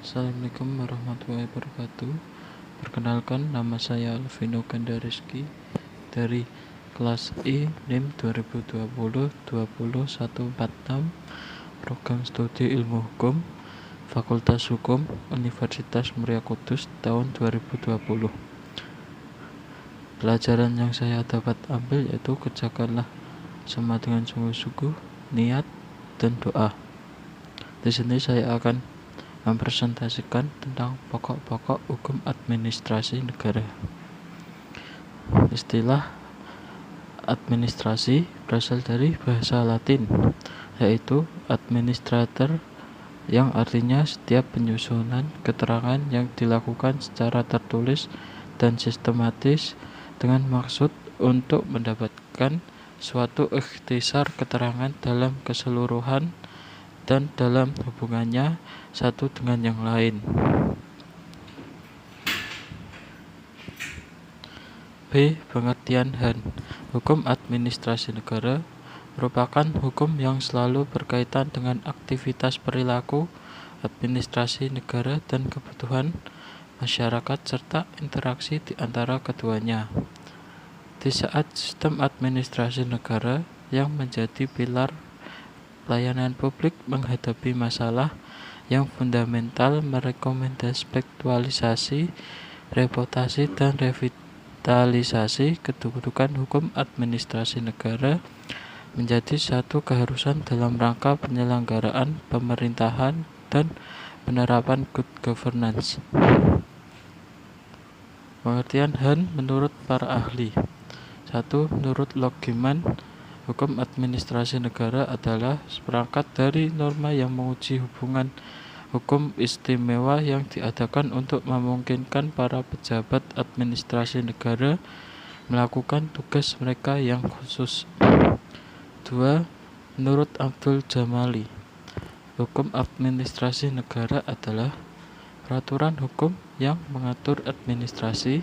Assalamualaikum warahmatullahi wabarakatuh. Perkenalkan, nama saya Alvino Gandariski dari kelas I NIM 2020-20146, Program Studi Ilmu Hukum, Fakultas Hukum, Universitas Muria Kudus tahun 2020. Pelajaran yang saya dapat ambil yaitu kerjakanlah sama dengan sungguh-sungguh, niat, dan doa. Di sini saya akan mempresentasikan tentang pokok-pokok hukum administrasi negara. Istilah administrasi berasal dari bahasa Latin, yaitu administrator, yang artinya setiap penyusunan keterangan yang dilakukan secara tertulis dan sistematis dengan maksud untuk mendapatkan suatu ikhtisar keterangan dalam keseluruhan dan dalam hubungannya satu dengan yang lain. B. Pengertian HAN. Hukum administrasi negara merupakan hukum yang selalu berkaitan dengan aktivitas perilaku, administrasi negara, dan kebutuhan masyarakat serta interaksi di antara keduanya. Di saat sistem administrasi negara yang menjadi pilar pelayanan publik menghadapi masalah yang fundamental merekomendasikan reputasi dan revitalisasi, kedudukan hukum administrasi negara menjadi satu keharusan dalam rangka penyelenggaraan pemerintahan dan penerapan good governance. Pengertian HAN menurut para ahli. 1. Menurut Logiman, hukum administrasi negara adalah seperangkat dari norma yang menguji hubungan hukum istimewa yang diadakan untuk memungkinkan para pejabat administrasi negara melakukan tugas mereka yang khusus. 2. Menurut Abdul Jamali, hukum administrasi negara adalah peraturan hukum yang mengatur administrasi,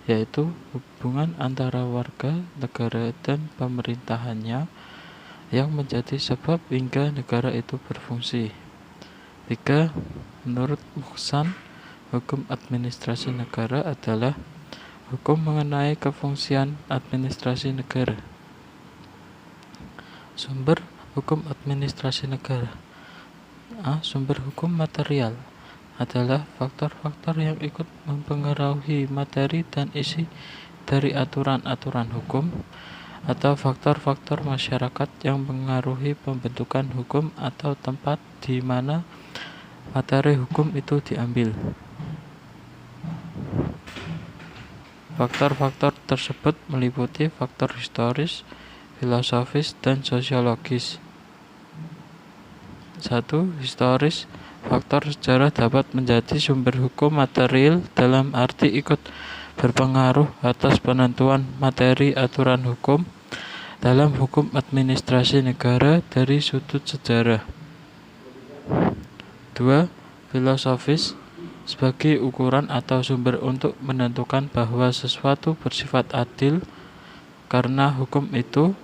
yaitu hubungan antara warga negara dan pemerintahannya yang menjadi sebab hingga negara itu berfungsi. 3. Menurut Muhsan, hukum administrasi negara adalah hukum mengenai kefungsian administrasi negara. Sumber hukum administrasi negara. A. Sumber hukum material adalah faktor-faktor yang ikut mempengaruhi materi dan isi dari aturan-aturan hukum, atau faktor-faktor masyarakat yang mengaruhi pembentukan hukum atau tempat di mana materi hukum itu diambil. Faktor-faktor tersebut meliputi faktor historis, filosofis, dan sosiologis. 1. Historis. Faktor sejarah dapat menjadi sumber hukum material dalam arti ikut berpengaruh atas penentuan materi aturan hukum dalam hukum administrasi negara dari sudut sejarah. 2. Filosofis. Sebagai ukuran atau sumber untuk menentukan bahwa sesuatu bersifat adil, karena hukum itu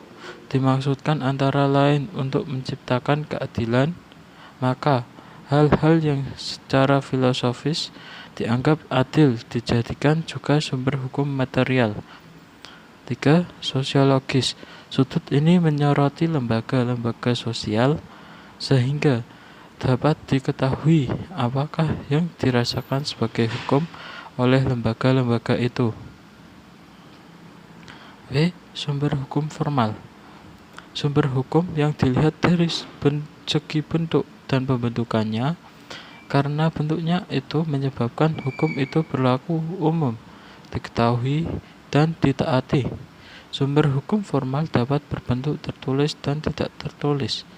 dimaksudkan antara lain untuk menciptakan keadilan, maka hal-hal yang secara filosofis dianggap adil dijadikan juga sumber hukum material. 3. Sosiologis. Sudut ini menyoroti lembaga-lembaga sosial sehingga dapat diketahui apakah yang dirasakan sebagai hukum oleh lembaga-lembaga itu. B. Sumber hukum formal. Sumber hukum yang dilihat dari segi bentuk dan pembentukannya, karena bentuknya itu menyebabkan hukum itu berlaku umum, diketahui, dan ditaati. Sumber hukum formal dapat berbentuk tertulis dan tidak tertulis.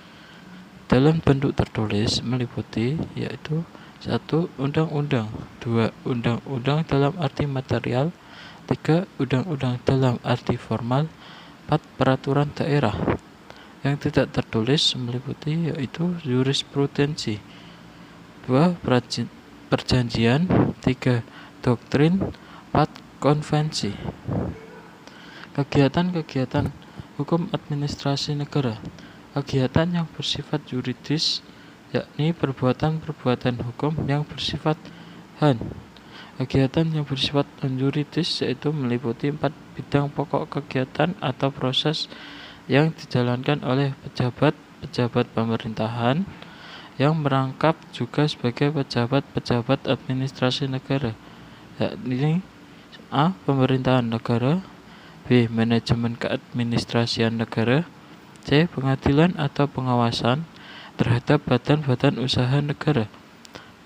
Dalam bentuk tertulis meliputi yaitu 1. Undang-undang, 2. Undang-undang dalam arti material, 3. Undang-undang dalam arti formal, 4. Peraturan daerah. Yang tidak tertulis meliputi yaitu jurisprudensi, 2. Perjanjian, 3. Doktrin, 4. Konvensi. Kegiatan-kegiatan hukum administrasi negara. Kegiatan yang bersifat yuridis yakni perbuatan-perbuatan hukum yang bersifat HAN. Kegiatan yang bersifat non-yuridis yaitu meliputi 4 bidang pokok kegiatan atau proses yang dijalankan oleh pejabat-pejabat pemerintahan yang merangkap juga sebagai pejabat-pejabat administrasi negara, yakni A. Pemerintahan negara, B. Manajemen keadministrasian negara, C. Pengadilan atau pengawasan terhadap badan-badan usaha negara,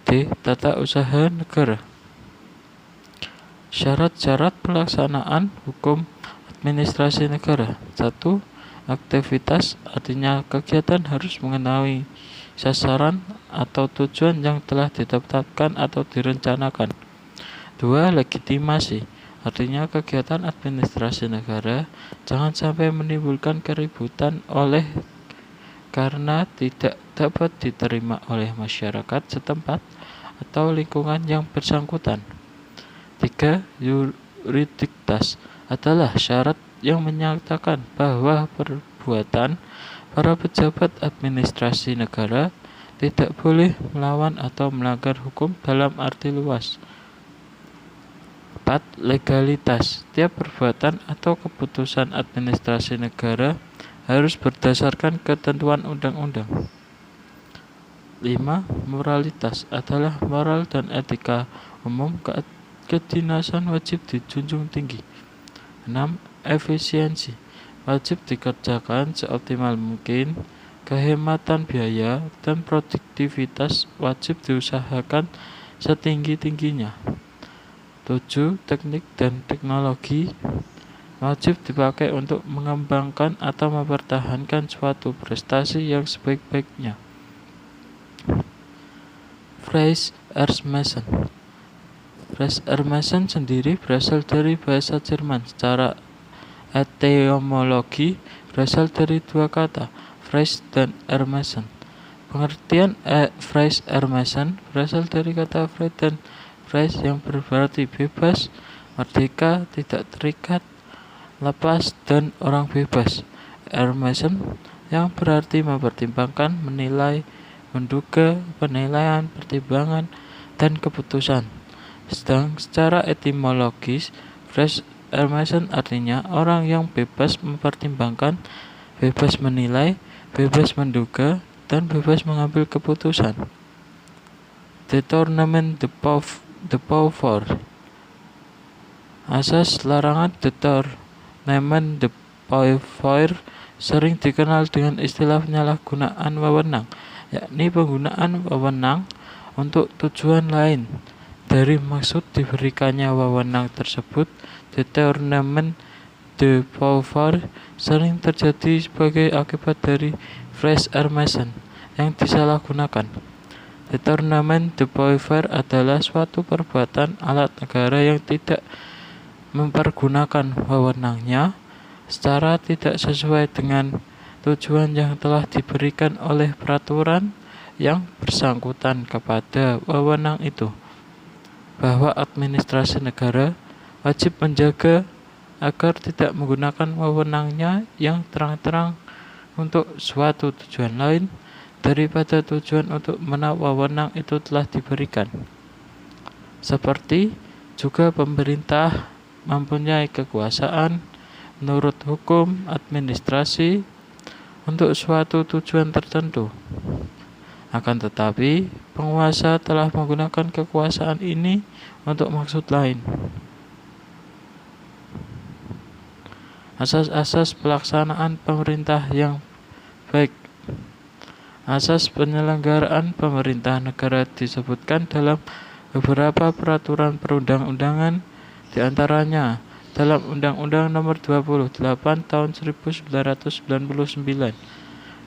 D. Tata usaha negara. Syarat-syarat pelaksanaan hukum administrasi negara. 1. Aktivitas, artinya kegiatan harus mengenai sasaran atau tujuan yang telah ditetapkan atau direncanakan. 2. Legitimasi, artinya kegiatan administrasi negara jangan sampai menimbulkan keributan karena tidak dapat diterima oleh masyarakat setempat atau lingkungan yang bersangkutan. 3. Yuriditas adalah syarat yang menyatakan bahwa perbuatan para pejabat administrasi negara tidak boleh melawan atau melanggar hukum dalam arti luas. 4. Legalitas. Setiap perbuatan atau keputusan administrasi negara harus berdasarkan ketentuan undang-undang. 5. Moralitas adalah moral dan etika umum. Kedinasan wajib dijunjung tinggi. 6. Efisiensi wajib dikerjakan seoptimal mungkin. Kehematan biaya dan produktivitas wajib diusahakan setinggi-tingginya. 7. Teknik dan teknologi wajib dipakai untuk mengembangkan atau mempertahankan suatu prestasi yang sebaik-baiknya. Freie-Ermassen. Freie-Ermassen sendiri berasal dari bahasa Jerman. Secara etimologi berasal dari dua kata, Freie dan Ermassen. Pengertian Freie-Ermassen berasal dari kata frei dan freie yang berarti bebas, merdeka, tidak terikat, lepas, dan orang bebas. Ermassen yang berarti mempertimbangkan, menilai, menduga, penilaian, pertimbangan, dan keputusan. Sedang secara etimologis, Freie-Ermassen artinya orang yang bebas mempertimbangkan, bebas menilai, bebas menduga, dan bebas mengambil keputusan. Détournement de pouvoir. Asas larangan détournement de pouvoir sering dikenal dengan istilah penyalahgunaan wewenang, yakni penggunaan wewenang untuk tujuan lain dari maksud diberikannya wewenang tersebut. Détournement de pouvoir sering terjadi sebagai akibat dari Freie-Ermassen yang disalahgunakan. Détournement de pouvoir adalah suatu perbuatan alat negara yang tidak mempergunakan wewenangnya secara tidak sesuai dengan tujuan yang telah diberikan oleh peraturan yang bersangkutan kepada wewenang itu. Bahwa administrasi negara wajib menjaga agar tidak menggunakan wewenangnya yang terang-terang untuk suatu tujuan lain daripada tujuan untuk mana wewenang itu telah diberikan. Seperti juga pemerintah mempunyai kekuasaan menurut hukum administrasi untuk suatu tujuan tertentu. Akan tetapi, penguasa telah menggunakan kekuasaan ini untuk maksud lain. Asas-asas pelaksanaan pemerintah yang baik. Asas penyelenggaraan pemerintah negara disebutkan dalam beberapa peraturan perundang-undangan, di antaranya dalam Undang-Undang Nomor 28 Tahun 1999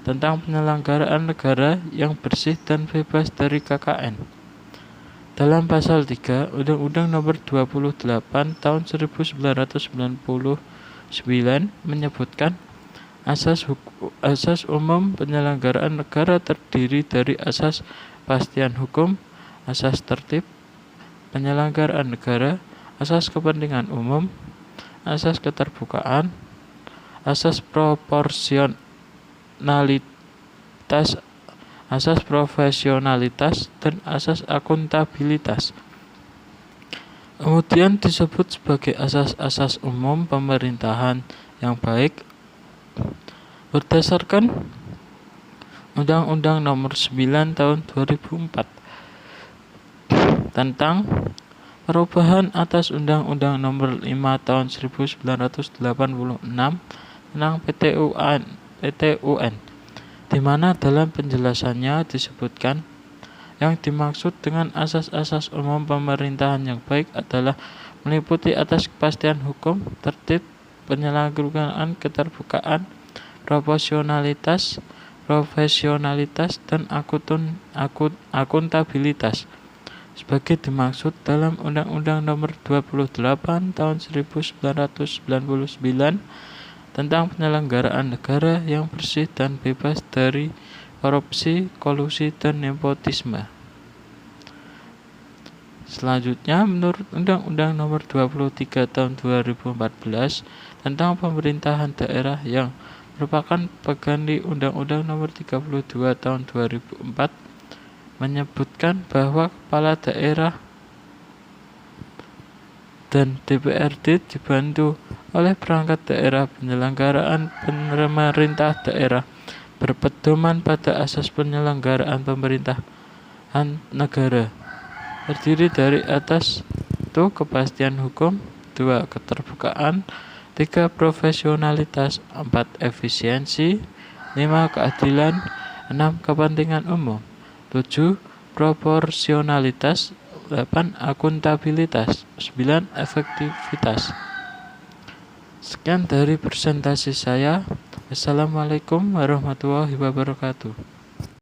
tentang penyelenggaraan negara yang bersih dan bebas dari KKN. Dalam pasal 3 Undang-Undang Nomor 28 Tahun 1999 menyebutkan asas umum penyelenggaraan negara terdiri dari asas kepastian hukum, asas tertib penyelenggaraan negara, asas kepentingan umum, asas keterbukaan, asas proporsionalitas, asas profesionalitas, dan asas akuntabilitas. Kemudian disebut sebagai asas-asas umum pemerintahan yang baik berdasarkan Undang-Undang Nomor 9 Tahun 2004 tentang perubahan atas Undang-Undang Nomor 5 Tahun 1986 tentang PT-UN, di mana dalam penjelasannya disebutkan yang dimaksud dengan asas-asas umum pemerintahan yang baik adalah meliputi atas kepastian hukum, tertib, penyelenggaraan, keterbukaan, proporsionalitas, profesionalitas, dan akuntabilitas sebagai dimaksud dalam Undang-Undang Nomor 28 Tahun 1999 tentang penyelenggaraan negara yang bersih dan bebas dari korupsi, kolusi, dan nepotisme. Selanjutnya, menurut Undang-Undang Nomor 23 Tahun 2014 tentang pemerintahan daerah yang merupakan pengganti Undang-Undang Nomor 32 Tahun 2004 menyebutkan bahwa kepala daerah dan DPRD dibantu oleh perangkat daerah penyelenggaraan pemerintah daerah berpedoman pada asas penyelenggaraan pemerintahan negara, terdiri dari atas 1. Kepastian hukum, 2. Keterbukaan, 3. Profesionalitas, 4. Efisiensi, 5. Keadilan, 6. Kepentingan umum, 7. Proporsionalitas, 8. Akuntabilitas, 9. Efektivitas. Sekian dari presentasi saya. Assalamualaikum warahmatullahi wabarakatuh.